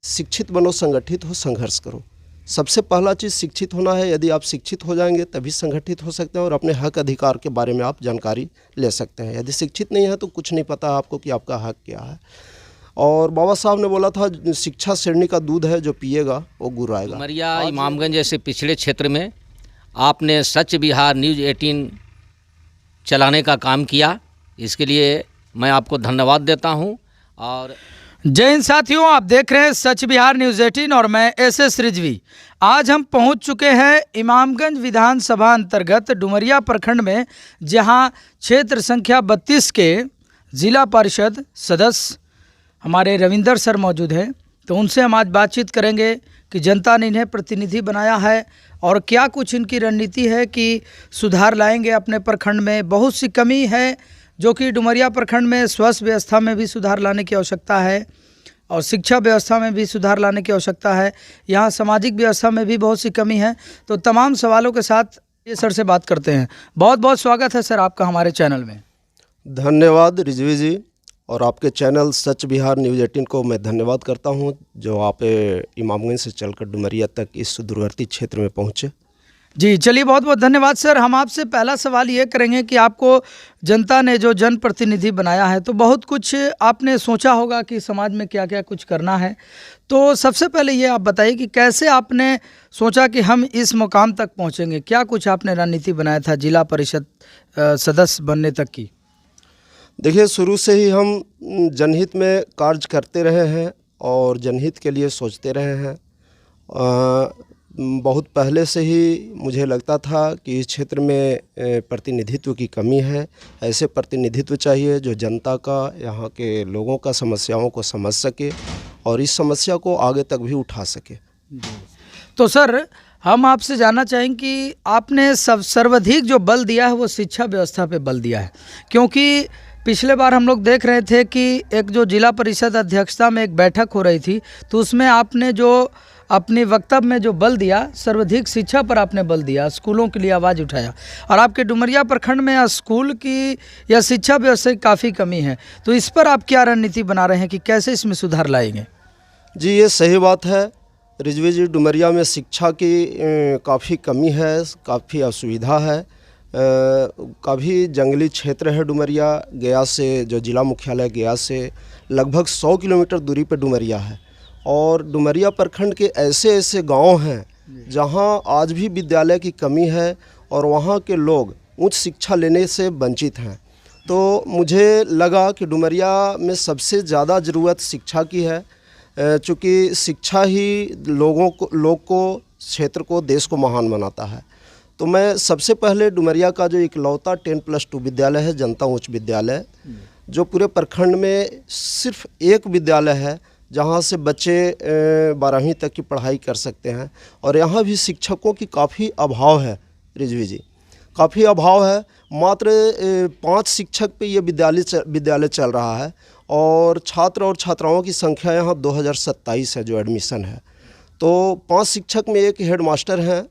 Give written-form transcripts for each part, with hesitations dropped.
शिक्षित बनो, संगठित हो, संघर्ष करो। सबसे पहला चीज़ शिक्षित होना है। यदि आप शिक्षित हो जाएंगे तभी संगठित हो सकते हैं और अपने हक अधिकार के बारे में आप जानकारी ले सकते हैं। यदि शिक्षित नहीं है तो कुछ नहीं पता आपको कि आपका हक क्या है। और बाबा साहब ने बोला था, शिक्षा शेरनी का दूध है, जो पिएगा वो गुर्राएगा। डुमरिया इमामगंज जैसे पिछड़े क्षेत्र में आपने सच बिहार न्यूज़ 18 चलाने का काम किया, इसके लिए मैं आपको धन्यवाद देता हूं। और जय हिंद साथियों, आप देख रहे हैं सच बिहार न्यूज़ 18 और मैं एस रिजवी। आज हम पहुंच चुके हैं इमामगंज विधानसभा अंतर्गत डुमरिया प्रखंड में, जहां क्षेत्र संख्या 32 के जिला परिषद सदस्य हमारे रविंदर सर मौजूद हैं। तो उनसे हम आज बातचीत करेंगे कि जनता ने इन्हें प्रतिनिधि बनाया है और क्या कुछ इनकी रणनीति है कि सुधार लाएंगे अपने प्रखंड में। बहुत सी कमी है जो कि डुमरिया प्रखंड में स्वास्थ्य व्यवस्था में भी सुधार लाने की आवश्यकता है और शिक्षा व्यवस्था में भी सुधार लाने की आवश्यकता है। यहाँ सामाजिक व्यवस्था में भी बहुत सी कमी है। तो तमाम सवालों के साथ ये सर से बात करते हैं। बहुत बहुत स्वागत है सर आपका हमारे चैनल में। धन्यवाद रिजवी जी, और आपके चैनल सच बिहार न्यूज़ 18 को मैं धन्यवाद करता हूं, जो आप इमामगंज से चलकर डुमरिया तक इस सुदूरवर्ती क्षेत्र में पहुंचे। जी चलिए, बहुत बहुत धन्यवाद सर। हम आपसे पहला सवाल ये करेंगे कि आपको जनता ने जो जनप्रतिनिधि बनाया है तो बहुत कुछ आपने सोचा होगा कि समाज में क्या क्या कुछ करना है। तो सबसे पहले ये आप बताइए कि कैसे आपने सोचा कि हम इस मुकाम तक पहुंचेंगे, क्या कुछ आपने रणनीति बनाया था जिला परिषद सदस्य बनने तक की? देखिए, शुरू से ही हम जनहित में कार्य करते रहे हैं और जनहित के लिए सोचते रहे हैं। बहुत पहले से ही मुझे लगता था कि इस क्षेत्र में प्रतिनिधित्व की कमी है। ऐसे प्रतिनिधित्व चाहिए जो जनता का, यहाँ के लोगों का समस्याओं को समझ सके और इस समस्या को आगे तक भी उठा सके। तो सर, हम आपसे जानना चाहेंगे कि आपने सर्वाधिक जो बल दिया है वो शिक्षा व्यवस्था पे बल दिया है, क्योंकि पिछले बार हम लोग देख रहे थे कि एक जो जिला परिषद अध्यक्षता में एक बैठक हो रही थी, तो उसमें आपने जो अपने वक्तव्य में जो बल दिया, सर्वाधिक शिक्षा पर आपने बल दिया, स्कूलों के लिए आवाज़ उठाया। और आपके डुमरिया प्रखंड में स्कूल की या शिक्षा व्यवस्था की काफ़ी कमी है, तो इस पर आप क्या रणनीति बना रहे हैं कि कैसे इसमें सुधार लाएंगे? जी, ये सही बात है रिजवी जी। डुमरिया में शिक्षा की काफ़ी कमी है, काफ़ी असुविधा है। काफ़ी जंगली क्षेत्र है डुमरिया। गया से, जो जिला मुख्यालय गया से लगभग 100 किलोमीटर दूरी पर डुमरिया है और डुमरिया प्रखंड के ऐसे ऐसे गांव हैं जहां आज भी विद्यालय की कमी है और वहां के लोग उच्च शिक्षा लेने से वंचित हैं। तो मुझे लगा कि डुमरिया में सबसे ज़्यादा ज़रूरत शिक्षा की है, चूँकि शिक्षा ही लोग को, क्षेत्र को, देश को महान बनाता है। तो मैं सबसे पहले डुमरिया का जो इकलौता 10+2 विद्यालय है, जनता उच्च विद्यालय, जो पूरे प्रखंड में सिर्फ एक विद्यालय है जहाँ से बच्चे 12वीं तक की पढ़ाई कर सकते हैं। और यहाँ भी शिक्षकों की काफ़ी अभाव है रिजवी जी, काफ़ी अभाव है। मात्र 5 शिक्षक पे ये विद्यालय चल रहा है और छात्र और छात्राओं की संख्या यहाँ 2027 है जो एडमिशन है। तो 5 शिक्षक में एक हेडमास्टर हैं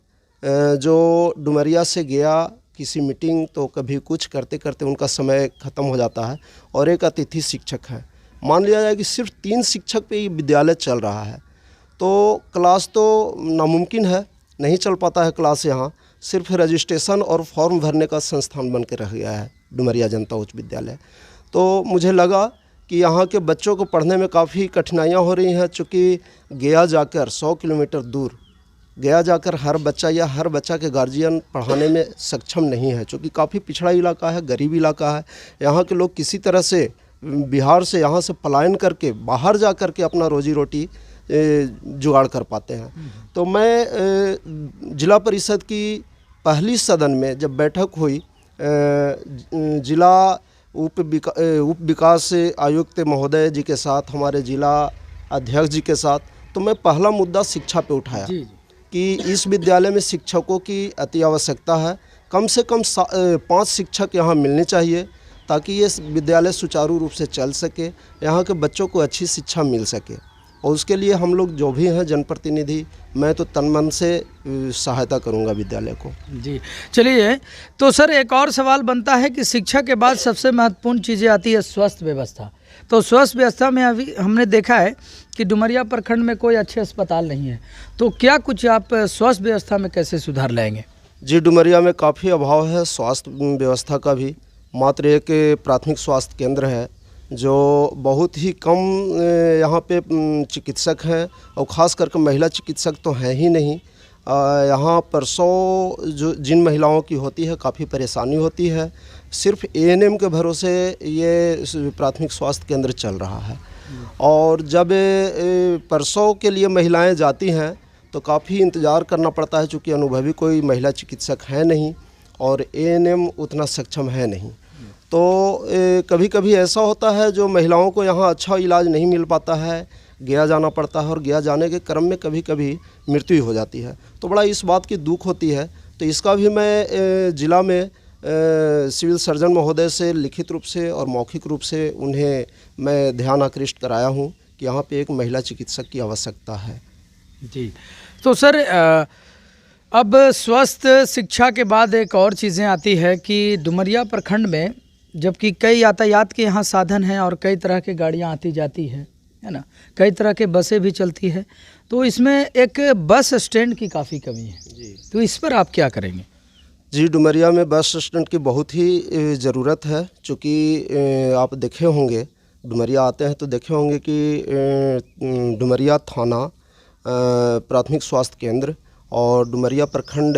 जो डुमरिया से गया किसी मीटिंग, तो कभी कुछ करते करते उनका समय ख़त्म हो जाता है, और एक अतिथि शिक्षक है। मान लिया जाए कि सिर्फ 3 शिक्षक पे ये विद्यालय चल रहा है, तो क्लास तो नामुमकिन है, नहीं चल पाता है क्लास यहाँ। सिर्फ रजिस्ट्रेशन और फॉर्म भरने का संस्थान बन के रह गया है डुमरिया जनता उच्च विद्यालय। तो मुझे लगा कि यहाँ के बच्चों को पढ़ने में काफ़ी कठिनाइयाँ हो रही हैं, चूँकि गया जाकर 100 किलोमीटर दूर गया जाकर हर बच्चा के गार्जियन पढ़ाने में सक्षम नहीं है, क्योंकि काफ़ी पिछड़ा इलाका है, गरीब इलाका है। यहाँ के लोग किसी तरह से बिहार से यहाँ से पलायन करके बाहर जा कर के अपना रोजी रोटी जुगाड़ कर पाते हैं। तो मैं जिला परिषद की पहली सदन में जब बैठक हुई जिला उप विकास आयुक्त महोदय जी के साथ, हमारे जिला अध्यक्ष जी के साथ, तो मैं पहला मुद्दा शिक्षा पे उठाया कि इस विद्यालय में शिक्षकों की अति आवश्यकता है। कम से कम 5 शिक्षक यहाँ मिलने चाहिए ताकि ये विद्यालय सुचारू रूप से चल सके, यहाँ के बच्चों को अच्छी शिक्षा मिल सके। और उसके लिए हम लोग जो भी हैं जनप्रतिनिधि, मैं तो तन मन से सहायता करूंगा विद्यालय को। जी चलिए, तो सर एक और सवाल बनता है कि शिक्षा के बाद सबसे महत्वपूर्ण चीज़ें आती है स्वास्थ्य व्यवस्था। तो स्वास्थ्य व्यवस्था में अभी हमने देखा है कि डुमरिया प्रखंड में कोई अच्छे अस्पताल नहीं है, तो क्या कुछ आप स्वास्थ्य व्यवस्था में कैसे सुधार लाएंगे? जी, डुमरिया में काफ़ी अभाव है स्वास्थ्य व्यवस्था का भी। मात्र एक प्राथमिक स्वास्थ्य केंद्र है जो बहुत ही कम यहाँ पे चिकित्सक हैं, और ख़ास करके महिला चिकित्सक तो हैं ही नहीं। यहाँ प्रसव जो जिन महिलाओं की होती है काफ़ी परेशानी होती है। सिर्फ एएनएम के भरोसे ये प्राथमिक स्वास्थ्य केंद्र चल रहा है, और जब प्रसव के लिए महिलाएं जाती हैं तो काफ़ी इंतज़ार करना पड़ता है, चूँकि अनुभवी कोई महिला चिकित्सक है नहीं और एएनएम उतना सक्षम है नहीं। तो कभी कभी ऐसा होता है जो महिलाओं को यहाँ अच्छा इलाज नहीं मिल पाता है, गया जाना पड़ता है, और गया जाने के क्रम में कभी कभी मृत्यु हो जाती है। तो बड़ा इस बात की दुख होती है। तो इसका भी मैं ज़िला में सिविल सर्जन महोदय से लिखित रूप से और मौखिक रूप से उन्हें मैं ध्यान आकृष्ट कराया हूँ कि यहाँ पे एक महिला चिकित्सक की आवश्यकता है। जी, तो सर अब स्वास्थ्य शिक्षा के बाद एक और चीज़ें आती है कि डुमरिया प्रखंड में जबकि कई यातायात के यहाँ साधन हैं और कई तरह की गाड़ियाँ आती जाती है ना, कई तरह के बसें भी चलती है, तो इसमें एक बस स्टैंड की काफ़ी कमी है जी, तो इस पर आप क्या करेंगे? जी, डुमरिया में बस स्टैंड की बहुत ही ज़रूरत है। चूँकि आप देखे होंगे, डुमरिया आते हैं तो देखे होंगे कि डुमरिया थाना, प्राथमिक स्वास्थ्य केंद्र और डुमरिया प्रखंड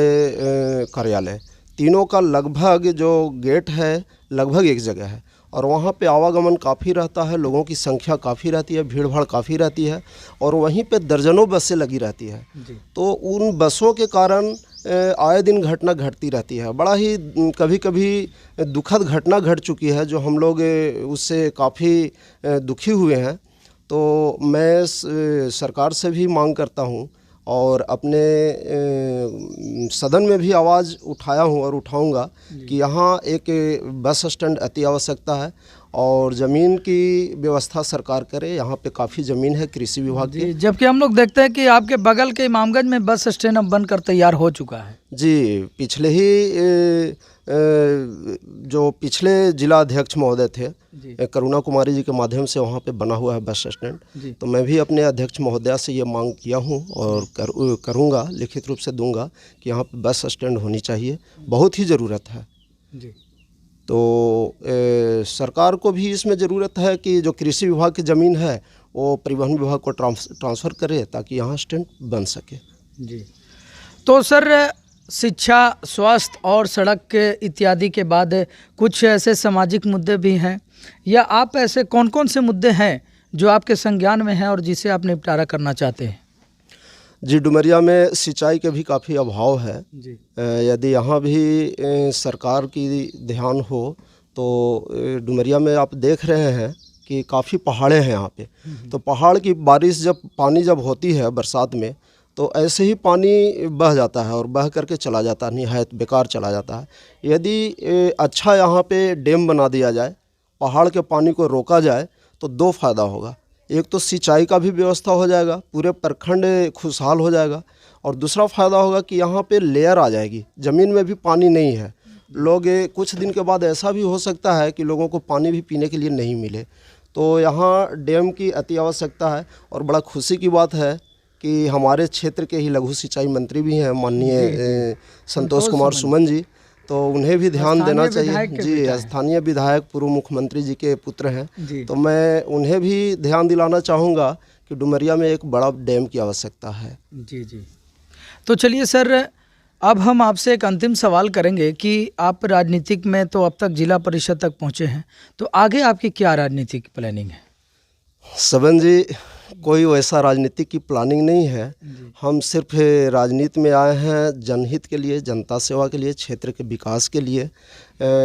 कार्यालय, तीनों का लगभग जो गेट है लगभग एक जगह है, और वहाँ पे आवागमन काफ़ी रहता है, लोगों की संख्या काफ़ी रहती है, भीड़ भाड़ काफ़ी रहती है, और वहीं पे दर्जनों बसें लगी रहती है। तो उन बसों के कारण आए दिन घटना घटती रहती है। बड़ा ही कभी कभी दुखद घटना घट चुकी है जो हम लोग उससे काफ़ी दुखी हुए हैं। तो मैं सरकार से भी मांग करता हूँ और अपने सदन में भी आवाज़ उठाया हूँ और उठाऊंगा कि यहाँ एक बस स्टैंड अति आवश्यकता है, और ज़मीन की व्यवस्था सरकार करे। यहाँ पे काफ़ी ज़मीन है कृषि विभाग की। जबकि हम लोग देखते हैं कि आपके बगल के इमामगंज में बस स्टैंड अब बनकर तैयार हो चुका है। जी, पिछले ही जो पिछले जिला अध्यक्ष महोदय थे करुणा कुमारी जी के माध्यम से वहाँ पे बना हुआ है बस स्टैंड। तो मैं भी अपने अध्यक्ष महोदया से ये मांग किया हूँ और करूँगा, लिखित रूप से दूंगा कि यहाँ पे बस स्टैंड होनी चाहिए, बहुत ही ज़रूरत है। जी, तो सरकार को भी इसमें ज़रूरत है कि जो कृषि विभाग की ज़मीन है वो परिवहन विभाग को ट्रांसफ़र करे ताकि यहाँ स्टैंड बन सके। जी, तो सर शिक्षा, स्वास्थ्य और सड़क के इत्यादि के बाद कुछ ऐसे सामाजिक मुद्दे भी हैं, या आप ऐसे कौन कौन से मुद्दे हैं जो आपके संज्ञान में हैं और जिसे आप निपटारा करना चाहते हैं? जी, डुमरिया में सिंचाई के भी काफ़ी अभाव है। जी, यदि यहाँ भी सरकार की ध्यान हो तो डुमरिया में आप देख रहे हैं कि काफ़ी पहाड़े हैं यहाँ पे। तो पहाड़ की बारिश जब पानी जब होती है बरसात में तो ऐसे ही पानी बह जाता है और बह करके चला जाता है, निहायत बेकार चला जाता है। यदि अच्छा यहाँ पे डैम बना दिया जाए, पहाड़ के पानी को रोका जाए तो दो फायदा होगा। एक तो सिंचाई का भी व्यवस्था हो जाएगा, पूरे प्रखंड खुशहाल हो जाएगा, और दूसरा फ़ायदा होगा कि यहाँ पे लेयर आ जाएगी, ज़मीन में भी पानी नहीं है। लोग कुछ दिन के बाद ऐसा भी हो सकता है कि लोगों को पानी भी पीने के लिए नहीं मिले। तो यहाँ डैम की अति आवश्यकता है, और बड़ा खुशी की बात है कि हमारे क्षेत्र के ही लघु सिंचाई मंत्री भी हैं माननीय संतोष कुमार सुमन जी, तो उन्हें भी ध्यान देना चाहिए। जी, स्थानीय विधायक पूर्व मुख्यमंत्री जी के पुत्र हैं, तो मैं उन्हें भी ध्यान दिलाना चाहूँगा कि डुमरिया में एक बड़ा डैम की आवश्यकता है। जी जी, तो चलिए सर, अब हम आपसे एक अंतिम सवाल करेंगे कि आप राजनीतिक में तो अब तक जिला परिषद तक पहुँचे हैं, तो आगे आपकी क्या राजनीतिक प्लानिंग है? सबन जी, कोई वैसा राजनीति की प्लानिंग नहीं है। हम सिर्फ राजनीति में आए हैं जनहित के लिए, जनता सेवा के लिए, क्षेत्र के विकास के लिए।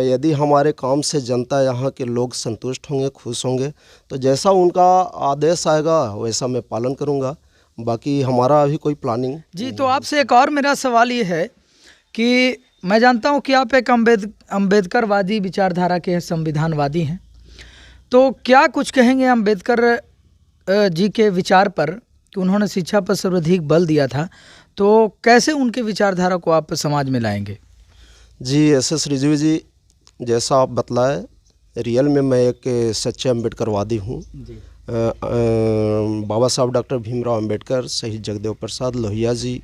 यदि हमारे काम से जनता, यहाँ के लोग संतुष्ट होंगे, खुश होंगे, तो जैसा उनका आदेश आएगा वैसा मैं पालन करूँगा। बाकी हमारा अभी कोई प्लानिंग। जी, तो आपसे एक और मेरा सवाल ये है कि मैं जानता हूँ कि आप एक अम्बेडकरवादी विचारधारा के संविधानवादी हैं, तो क्या कुछ कहेंगे अम्बेडकर जी के विचार पर कि उन्होंने शिक्षा पर सर्वाधिक बल दिया था, तो कैसे उनके विचारधारा को आप समाज में लाएंगे? जी, एस.एस. रिजवी जी, जैसा आप बतलाए रियल में मैं एक सच्चे अम्बेडकरवादी हूँ। बाबा साहब डॉक्टर भीमराव अम्बेडकर, शहीद जगदेव प्रसाद, लोहिया जी,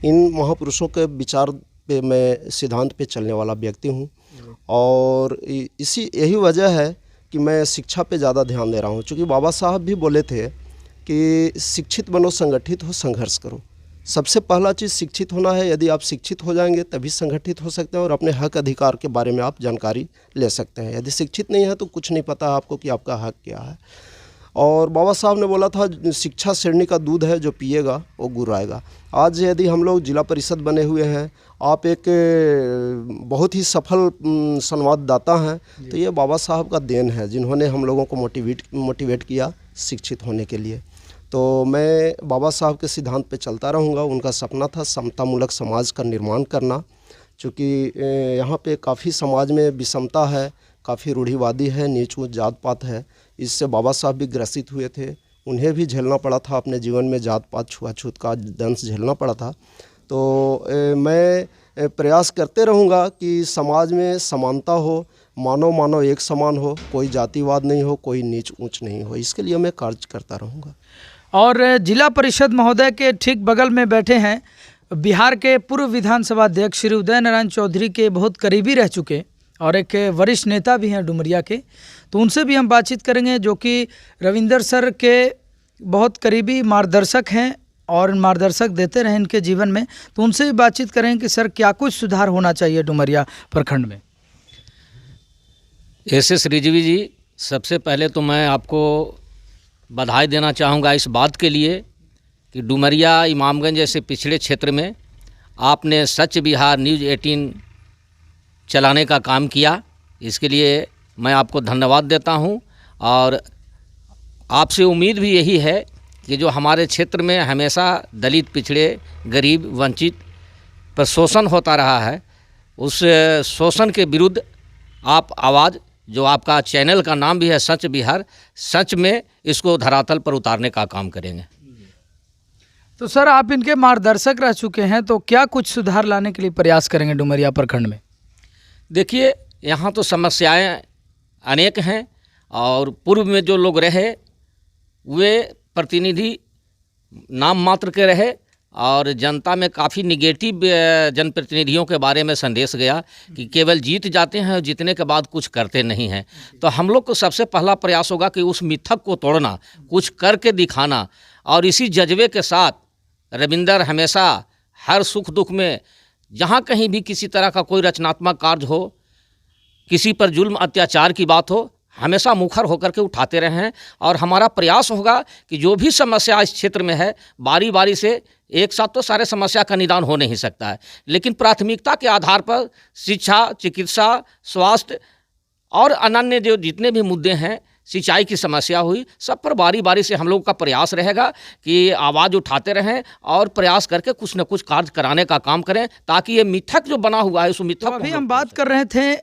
इन महापुरुषों के विचार पे, मैं सिद्धांत पे चलने वाला व्यक्ति हूँ। और इसी यही वजह है कि मैं शिक्षा पे ज़्यादा ध्यान दे रहा हूँ, क्योंकि बाबा साहब भी बोले थे कि शिक्षित बनो, संगठित हो, संघर्ष करो। सबसे पहला चीज़ शिक्षित होना है। यदि आप शिक्षित हो जाएंगे तभी संगठित हो सकते हैं और अपने हक अधिकार के बारे में आप जानकारी ले सकते हैं। यदि शिक्षित नहीं है तो कुछ नहीं पता आपको कि आपका हक क्या है। और बाबा साहब ने बोला था, शिक्षा शेरनी का दूध है, जो पिएगा वो गुर्राएगा। आज यदि हम लोग जिला परिषद बने हुए हैं, आप एक बहुत ही सफल संवाददाता हैं, तो ये बाबा साहब का देन है, जिन्होंने हम लोगों को मोटिवेट किया शिक्षित होने के लिए। तो मैं बाबा साहब के सिद्धांत पे चलता रहूँगा। उनका सपना था समतामूलक समाज का निर्माण करना, क्योंकि यहाँ पे काफ़ी समाज में विषमता है, काफ़ी रूढ़िवादी है, नीच ऊँच जात पात है। इससे बाबा साहब भी ग्रसित हुए थे, उन्हें भी झेलना पड़ा था, अपने जीवन में जात पात छुआछूत का दंश झेलना पड़ा था। तो मैं प्रयास करते रहूँगा कि समाज में समानता हो, मानव एक समान हो, कोई जातिवाद नहीं हो, कोई नीच ऊँच नहीं हो। इसके लिए मैं कार्य करता रहूँगा। और जिला परिषद महोदय के ठीक बगल में बैठे हैं बिहार के पूर्व विधानसभा अध्यक्ष श्री उदय नारायण चौधरी के बहुत करीबी रह चुके और एक वरिष्ठ नेता भी हैं डुमरिया के, तो उनसे भी हम बातचीत करेंगे, जो कि रविंदर सर के बहुत करीबी मार्गदर्शक हैं और मार्गदर्शक देते रहे इनके जीवन में। तो उनसे भी बातचीत करेंगे कि सर क्या कुछ सुधार होना चाहिए डुमरिया प्रखंड में। एस रिजवी जी, सबसे पहले तो मैं आपको बधाई देना चाहूँगा इस बात के लिए कि डुमरिया इमामगंज जैसे पिछड़े क्षेत्र में आपने सच बिहार न्यूज़ 18 चलाने का काम किया। इसके लिए मैं आपको धन्यवाद देता हूँ। और आपसे उम्मीद भी यही है कि जो हमारे क्षेत्र में हमेशा दलित, पिछड़े, गरीब, वंचित पर शोषण होता रहा है, उस शोषण के विरुद्ध आप आवाज़, जो आपका चैनल का नाम भी है सच बिहार, सच में इसको धरातल पर उतारने का काम करेंगे। तो सर, आप इनके मार्गदर्शक रह चुके हैं, तो क्या कुछ सुधार लाने के लिए प्रयास करेंगे डुमरिया प्रखंड में? देखिए, यहाँ तो समस्याएं अनेक हैं और पूर्व में जो लोग रहे वे प्रतिनिधि नाम मात्र के रहे और जनता में काफ़ी निगेटिव जनप्रतिनिधियों के बारे में संदेश गया कि केवल जीत जाते हैं और जीतने के बाद कुछ करते नहीं हैं। तो हम लोग को सबसे पहला प्रयास होगा कि उस मिथक को तोड़ना, कुछ करके दिखाना। और इसी जज्बे के साथ रविंदर हमेशा हर सुख दुख में, जहाँ कहीं भी किसी तरह का कोई रचनात्मक कार्य हो, किसी पर जुल्म अत्याचार की बात हो, हमेशा मुखर होकर के उठाते रहे हैं। और हमारा प्रयास होगा कि जो भी समस्या इस क्षेत्र में है, बारी बारी से, एक साथ तो सारे समस्या का निदान हो नहीं सकता है, लेकिन प्राथमिकता के आधार पर शिक्षा, चिकित्सा, स्वास्थ्य और अन्य जो जितने भी मुद्दे हैं, सिंचाई की समस्या हुई, सब पर बारी बारी से हम लोग का प्रयास रहेगा कि आवाज़ उठाते रहें और प्रयास करके कुछ न कुछ कार्य कराने का काम करें, ताकि ये मिथक जो बना हुआ है उस मिथक तो अभी हम बात कर रहे थे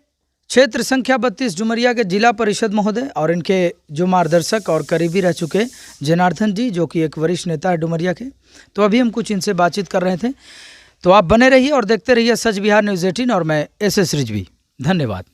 क्षेत्र संख्या 32 डुमरिया के जिला परिषद महोदय और इनके जो मार्गदर्शक और करीबी रह चुके जनार्दन जी, जो कि एक वरिष्ठ नेता है डुमरिया के। तो अभी हम कुछ इनसे बातचीत कर रहे थे। तो आप बने रहिए और देखते रहिए सच बिहार न्यूज़ 18 और मैं एस रिजवी। धन्यवाद।